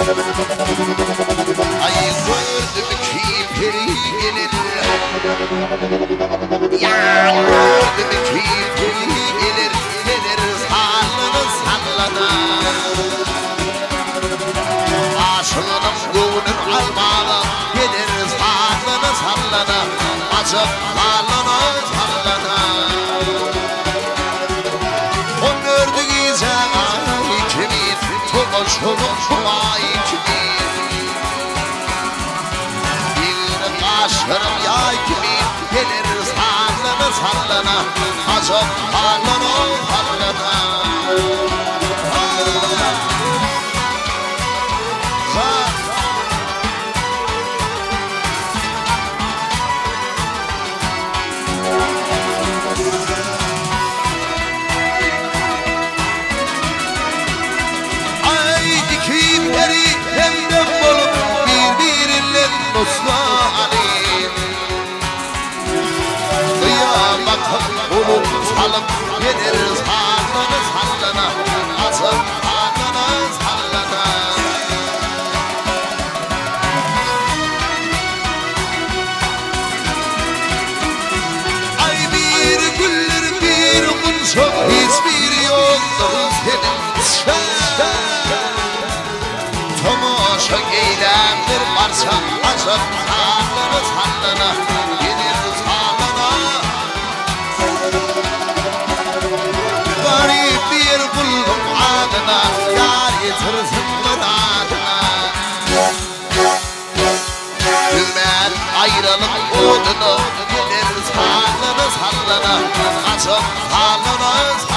Ay gördüm ki peri gelir. Ya gördüm ki peri gelir. Gelir sallana sallana. Aşığım gönül almalı. Gelir sallana sallana. Açıp sallana sallana. O gördü güzel ay kimin. Tokuşunun şu ay kimin. Aşırım yay gibi gelir sallana sallana. Açıp sallana sallana. Ay iki peri hemden bolup birbiriyle dostlar. Olup salıp gelir sallana sallana. Asıl sallana sallana. Ay bir güller bir kumşak. Hiçbir yoktur senin Tomaşa eylem bir parça. Asıl sallana sallana. Gelir sallana. Garip bir buldum adına. Yar yitirsin muradına. Hümen ayrılık odunu. Gelir sallana sallana. Açıp sallana sallana.